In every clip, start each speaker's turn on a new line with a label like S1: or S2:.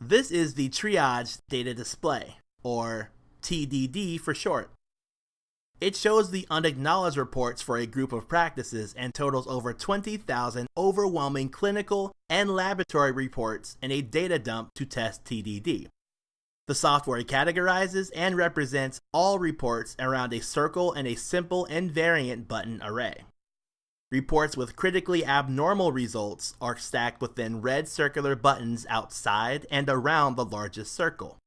S1: This is the Triaged Data Display, or TDD for short. It shows the unacknowledged reports for a group of practices and totals over 20,000 overwhelming clinical and laboratory reports in a data dump to test TDD. The software categorizes and represents all reports around a circle and a simple invariant button array. Reports with critically abnormal results are stacked within red circular buttons outside and around the largest circle.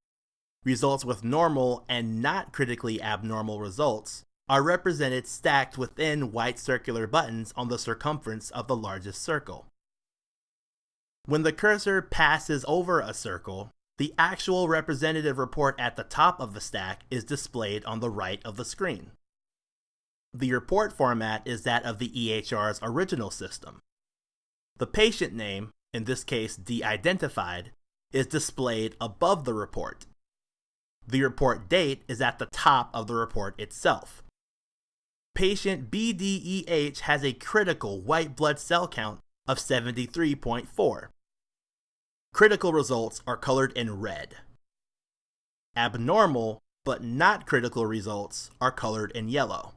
S1: Results with normal and not critically abnormal results are represented stacked within white circular buttons on the circumference of the largest circle. When the cursor passes over a circle, the actual representative report at the top of the stack is displayed on the right of the screen. The report format is that of the EHR's original system. The patient name, in this case de-identified, is displayed above the report. The report date is at the top of the report itself. Patient BDEH has a critical white blood cell count of 73.4. Critical results are colored in red. Abnormal, but not critical results are colored in yellow.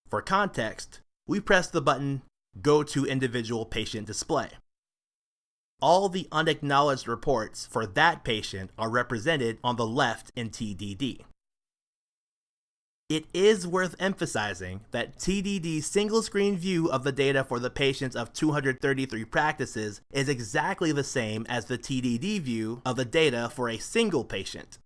S1: For context, we press the button Go to Individual Patient Display. All the unacknowledged reports for that patient are represented on the left in TDD. It is worth emphasizing that TDD's single-screen view of the data for the patients of 233 practices is exactly the same as the TDD view of the data for a single patient.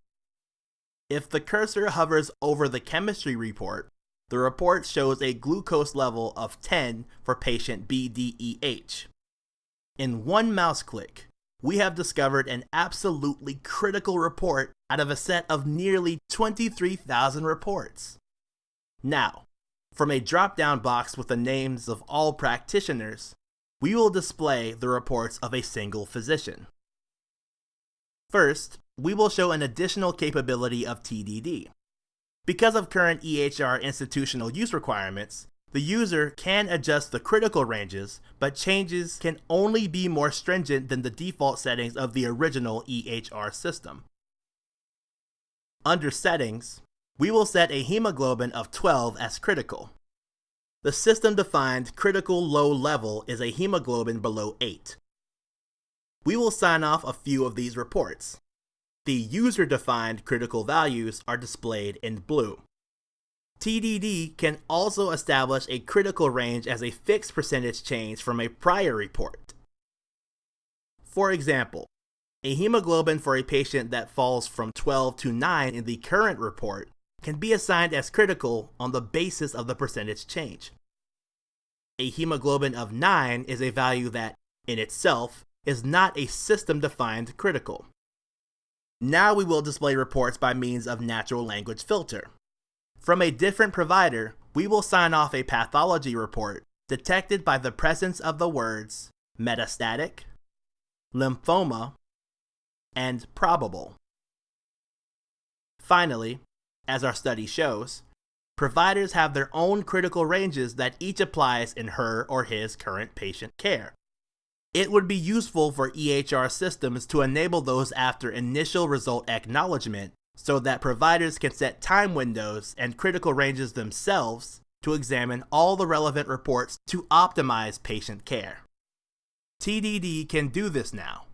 S1: If the cursor hovers over the chemistry report, the report shows a glucose level of 10 for patient BDEH. In one mouse click, we have discovered an absolutely critical report out of a set of nearly 23,000 reports. Now, from a drop-down box with the names of all practitioners, we will display the reports of a single physician. First, we will show an additional capability of TDD. Because of current EHR institutional use requirements, the user can adjust the critical ranges, but changes can only be more stringent than the default settings of the original EHR system. Under Settings, we will set a hemoglobin of 12 as critical. The system-defined critical low level is a hemoglobin below 8. We will sign off a few of these reports. The user-defined critical values are displayed in blue. TDD can also establish a critical range as a fixed percentage change from a prior report. For example, a hemoglobin for a patient that falls from 12 to 9 in the current report can be assigned as critical on the basis of the percentage change. A hemoglobin of 9 is a value that, in itself, is not a system-defined critical. Now we will display reports by means of natural language filter. From a different provider, we will sign off a pathology report detected by the presence of the words metastatic, lymphoma, and probable. Finally, as our study shows, providers have their own critical ranges that each applies in her or his current patient care. It would be useful for EHR systems to enable those after initial result acknowledgement so that providers can set time windows and critical ranges themselves to examine all the relevant reports to optimize patient care. TDD can do this now.